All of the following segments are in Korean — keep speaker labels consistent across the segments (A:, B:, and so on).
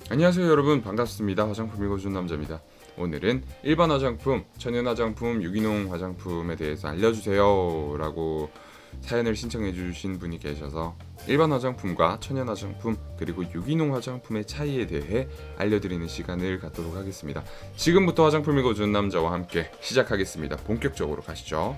A: 안녕하세요 여러분, 반갑습니다. 화장품 읽어주는 남자입니다. 오늘은 일반 화장품, 천연 화장품, 유기농 화장품에 대해서 알려주세요 라고 사연을 신청해 주신 분이 계셔서 일반 화장품과 천연 화장품 그리고 유기농 화장품의 차이에 대해 알려드리는 시간을 갖도록 하겠습니다. 지금부터 화장품 읽어주는 남자와 함께 시작하겠습니다. 본격적으로 가시죠.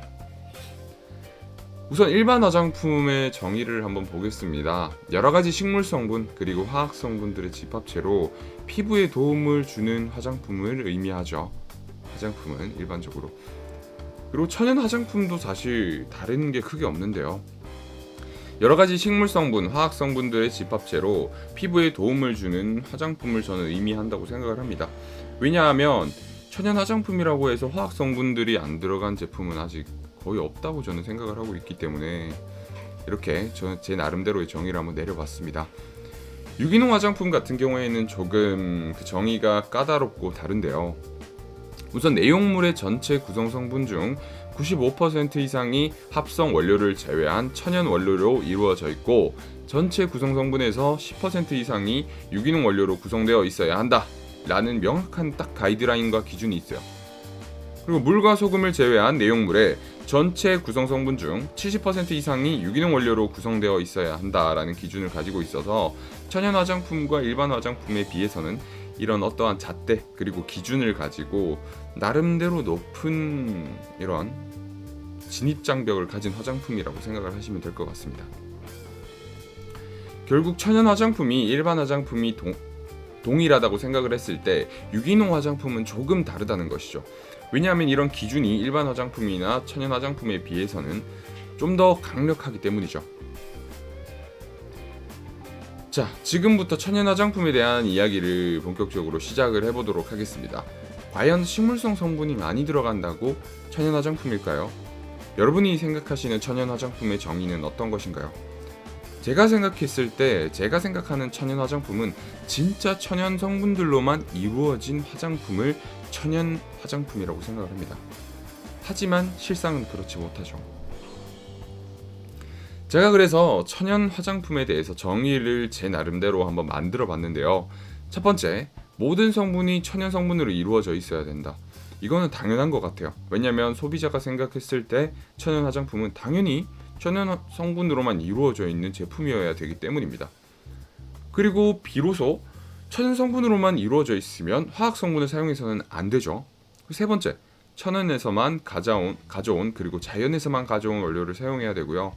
A: 우선 일반 화장품의 정의를 한번 보겠습니다. 여러가지 식물 성분 그리고 화학 성분들의 집합체로 피부에 도움을 주는 화장품을 의미하죠. 화장품은 일반적으로. 그리고 천연 화장품도 사실 다른 게 크게 없는데요. 여러가지 식물 성분, 화학 성분들의 집합체로 피부에 도움을 주는 화장품을 저는 의미한다고 생각을 합니다. 왜냐하면 천연 화장품이라고 해서 화학 성분들이 안 들어간 제품은 아직 거의 없다고 저는 생각을 하고 있기 때문에 이렇게 제 나름대로의 정의를 한번 내려봤습니다. 유기농 화장품 같은 경우에는 조금 그 정의가 까다롭고 다른데요. 우선 내용물의 전체 구성 성분 중 95% 이상이 합성 원료를 제외한 천연 원료로 이루어져 있고 전체 구성 성분에서 10% 이상이 유기농 원료로 구성되어 있어야 한다 라는 명확한 딱 가이드라인과 기준이 있어요. 그리고 물과 소금을 제외한 내용물의 전체 구성 성분 중 70% 이상이 유기농 원료로 구성되어 있어야 한다라는 기준을 가지고 있어서 천연 화장품과 일반 화장품에 비해서는 이런 어떠한 잣대 그리고 기준을 가지고 나름대로 높은 이런 진입장벽을 가진 화장품이라고 생각을 하시면 될 것 같습니다. 결국 천연 화장품이 일반 화장품이 동일하다고 생각을 했을 때 유기농 화장품은 조금 다르다는 것이죠. 왜냐하면 이런 기준이 일반 화장품이나 천연 화장품에 비해서는 좀 더 강력하기 때문이죠. 자, 지금부터 천연 화장품에 대한 이야기를 본격적으로 시작을 해보도록 하겠습니다. 과연 식물성 성분이 많이 들어간다고 천연 화장품일까요? 여러분이 생각하시는 천연 화장품의 정의는 어떤 것인가요? 제가 생각했을 때 제가 생각하는 천연 화장품은 진짜 천연 성분들로만 이루어진 화장품을 천연 화장품이라고 생각을 합니다. 하지만 실상은 그렇지 못하죠. 제가 그래서 천연 화장품에 대해서 정의를 제 나름대로 한번 만들어 봤는데요. 첫 번째, 모든 성분이 천연 성분으로 이루어져 있어야 된다. 이거는 당연한 것 같아요. 왜냐하면 소비자가 생각했을 때 천연 화장품은 당연히 천연 성분으로만 이루어져 있는 제품이어야 되기 때문입니다. 그리고 비로소 천연 성분으로만 이루어져 있으면 화학 성분을 사용해서는 안 되죠. 세 번째, 천연에서만 가져온 그리고 자연에서만 가져온 원료를 사용해야 되고요.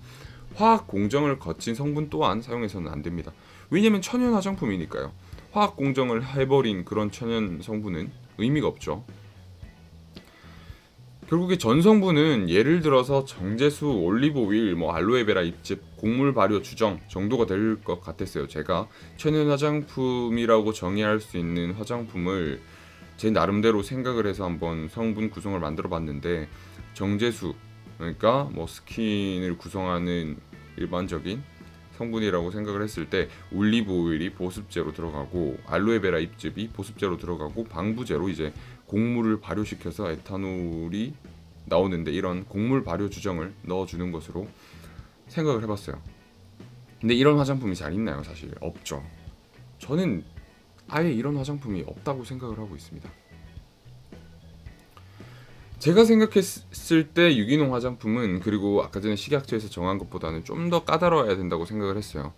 A: 화학 공정을 거친 성분 또한 사용해서는 안 됩니다. 왜냐면 천연 화장품이니까요. 화학 공정을 해버린 그런 천연 성분은 의미가 없죠. 결국에 전성분은 예를 들어서 정제수, 올리브 오일, 알로에베라 잎즙, 곡물 발효 주정 정도가 될 것 같았어요. 제가 천연 화장품이라고 정의할 수 있는 화장품을 제 나름대로 생각을 해서 한번 성분 구성을 만들어 봤는데, 정제수, 그러니까 스킨을 구성하는 일반적인 성분이라고 생각을 했을 때 올리브 오일이 보습제로 들어가고 알로에베라 잎즙이 보습제로 들어가고 방부제로 이제 곡물을 발효시켜서 에탄올이 나오는데 이런 곡물 발효 주정을 넣어주는 것으로 생각을 해봤어요. 근데 이런 화장품이 잘 있나요? 사실 없죠. 저는 아예 이런 화장품이 없다고 생각을 하고 있습니다. 제가 생각했을 때 유기농 화장품은, 그리고 아까 전에 식약처에서 정한 것보다는 좀 더 까다로워야 된다고 생각을 했어요.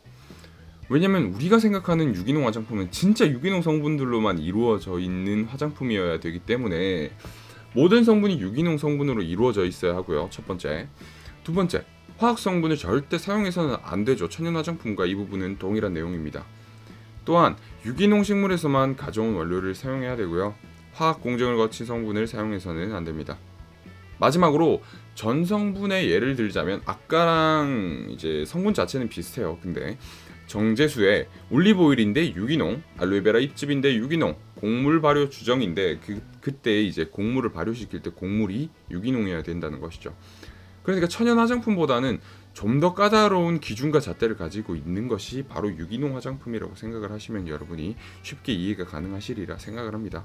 A: 왜냐면 우리가 생각하는 유기농 화장품은 진짜 유기농 성분들로만 이루어져 있는 화장품이어야 되기 때문에 모든 성분이 유기농 성분으로 이루어져 있어야 하고요. 첫 번째. 두 번째, 화학 성분을 절대 사용해서는 안 되죠. 천연 화장품과 이 부분은 동일한 내용입니다. 또한 유기농 식물에서만 가져온 원료를 사용해야 되고요. 화학 공정을 거친 성분을 사용해서는 안 됩니다. 마지막으로 전성분의 예를 들자면 아까랑 이제 성분 자체는 비슷해요. 근데 정제수에 올리브 오일인데 유기농, 알로에베라 잎즙인데 유기농, 곡물 발효 주정인데 그때 이제 곡물을 발효시킬 때 곡물이 유기농이어야 된다는 것이죠. 그러니까 천연 화장품보다는 좀 더 까다로운 기준과 잣대를 가지고 있는 것이 바로 유기농 화장품이라고 생각을 하시면 여러분이 쉽게 이해가 가능하시리라 생각을 합니다.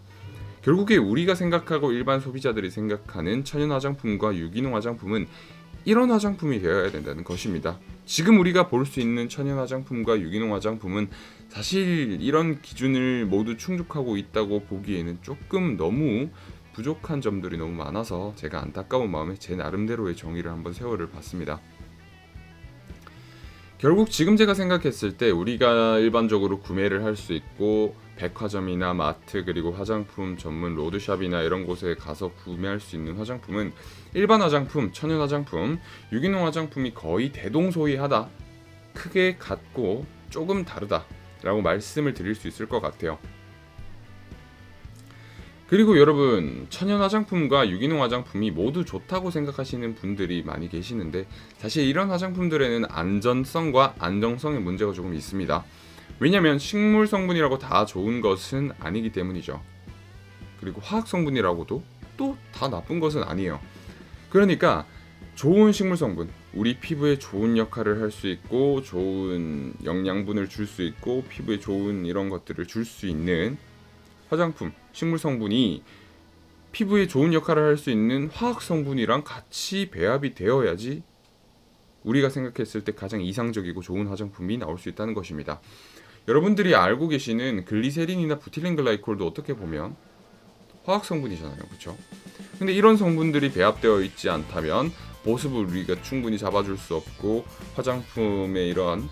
A: 결국에 우리가 생각하고 일반 소비자들이 생각하는 천연 화장품과 유기농 화장품은 이런 화장품이 되어야 된다는 것입니다. 지금 우리가 볼 수 있는 천연 화장품과 유기농 화장품은 사실 이런 기준을 모두 충족하고 있다고 보기에는 조금 너무 부족한 점들이 너무 많아서 제가 안타까운 마음에 제 나름대로의 정의를 한번 세월을 봤습니다. 결국 지금 제가 생각했을 때 우리가 일반적으로 구매를 할 수 있고 백화점이나 마트 그리고 화장품 전문 로드샵이나 이런 곳에 가서 구매할 수 있는 화장품은 일반 화장품, 천연 화장품, 유기농 화장품이 거의 대동소이하다, 크게 같고 조금 다르다 라고 말씀을 드릴 수 있을 것 같아요. 그리고 여러분, 천연 화장품과 유기농 화장품이 모두 좋다고 생각하시는 분들이 많이 계시는데 사실 이런 화장품들에는 안전성과 안정성의 문제가 조금 있습니다. 왜냐하면 식물 성분이라고 다 좋은 것은 아니기 때문이죠. 그리고 화학 성분이라고도 또 다 나쁜 것은 아니에요. 그러니까 좋은 식물 성분, 우리 피부에 좋은 역할을 할 수 있고 좋은 영양분을 줄 수 있고 피부에 좋은 이런 것들을 줄 수 있는 화장품, 식물 성분이 피부에 좋은 역할을 할 수 있는 화학 성분이랑 같이 배합이 되어야지 우리가 생각했을 때 가장 이상적이고 좋은 화장품이 나올 수 있다는 것입니다. 여러분들이 알고 계시는 글리세린이나 부틸린 글라이콜도 어떻게 보면 화학 성분이잖아요, 그렇죠? 근데 이런 성분들이 배합되어 있지 않다면 보습을 우리가 충분히 잡아줄 수 없고 화장품의 이러한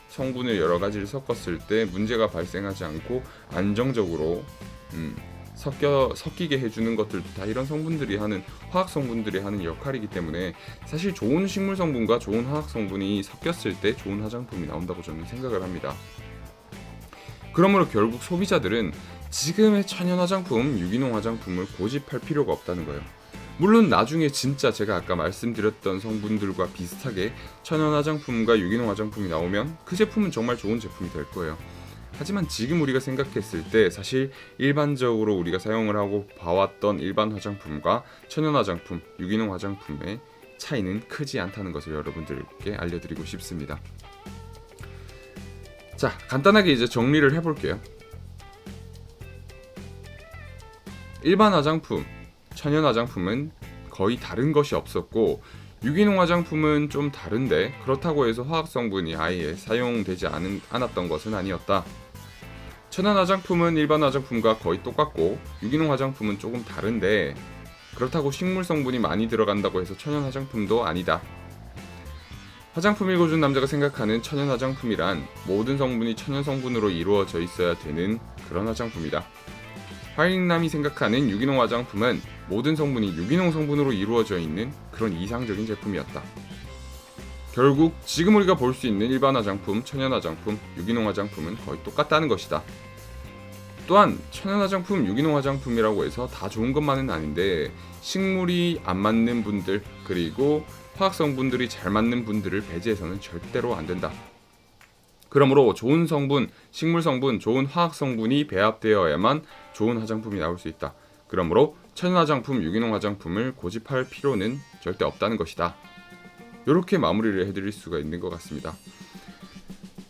A: 성분을 여러 가지를 섞었을 때 문제가 발생하지 않고 안정적으로 섞이게 해주는 것들도 다 이런 성분들이 하는, 화학 성분들이 하는 역할이기 때문에 사실 좋은 식물 성분과 좋은 화학 성분이 섞였을 때 좋은 화장품이 나온다고 저는 생각을 합니다. 그러므로 결국 소비자들은 지금의 천연 화장품, 유기농 화장품을 고집할 필요가 없다는 거예요. 물론 나중에 진짜 제가 아까 말씀드렸던 성분들과 비슷하게 천연 화장품과 유기농 화장품이 나오면 그 제품은 정말 좋은 제품이 될 거예요. 하지만 지금 우리가 생각했을 때 사실 일반적으로 우리가 사용을 하고 봐왔던 일반 화장품과 천연 화장품, 유기농 화장품의 차이는 크지 않다는 것을 여러분들께 알려드리고 싶습니다. 자, 간단하게 이제 정리를 해볼게요. 일반 화장품, 천연 화장품은 거의 다른 것이 없었고 유기농 화장품은 좀 다른데 그렇다고 해서 화학 성분이 아예 사용되지 않았던 것은 아니었다. 천연 화장품은 일반 화장품과 거의 똑같고 유기농 화장품은 조금 다른데 그렇다고 식물 성분이 많이 들어간다고 해서 천연 화장품도 아니다. 화장품 읽어준 남자가 생각하는 천연 화장품이란 모든 성분이 천연 성분으로 이루어져 있어야 되는 그런 화장품이다. 화익남이 생각하는 유기농 화장품은 모든 성분이 유기농 성분으로 이루어져 있는 그런 이상적인 제품이었다. 결국 지금 우리가 볼 수 있는 일반 화장품, 천연 화장품, 유기농 화장품은 거의 똑같다는 것이다. 또한 천연 화장품, 유기농 화장품이라고 해서 다 좋은 것만은 아닌데 식물이 안 맞는 분들 그리고 화학 성분들이 잘 맞는 분들을 배제해서는 절대로 안 된다. 그러므로 좋은 성분, 식물 성분, 좋은 화학 성분이 배합되어야만 좋은 화장품이 나올 수 있다. 그러므로 천연 화장품, 유기농 화장품을 고집할 필요는 절대 없다는 것이다. 이렇게 마무리를 해드릴 수가 있는 것 같습니다.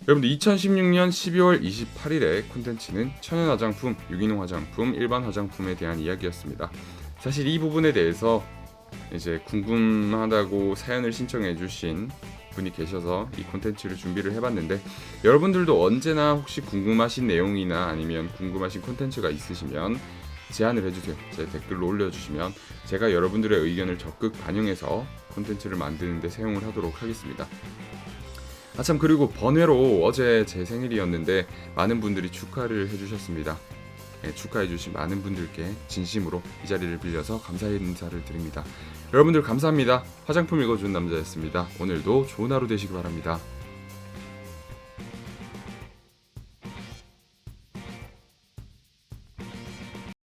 A: 여러분들 2016년 12월 28일에 콘텐츠는 천연 화장품, 유기농 화장품, 일반 화장품에 대한 이야기였습니다. 사실 이 부분에 대해서 이제 궁금하다고 사연을 신청해 주신 분이 계셔서 이 콘텐츠를 준비를 해봤는데 여러분들도 언제나 혹시 궁금하신 내용이나 아니면 궁금하신 콘텐츠가 있으시면 제안을 해주세요. 제 댓글로 올려주시면 제가 여러분들의 의견을 적극 반영해서 콘텐츠를 만드는 데 사용을 하도록 하겠습니다. 아참, 그리고 번외로 어제 제 생일이었는데 많은 분들이 축하를 해주셨습니다. 축하해주신 많은 분들께 진심으로 이 자리를 빌려서 감사의 인사를 드립니다. 여러분들 감사합니다. 화장품 읽어준 남자였습니다. 오늘도 좋은 하루 되시기 바랍니다.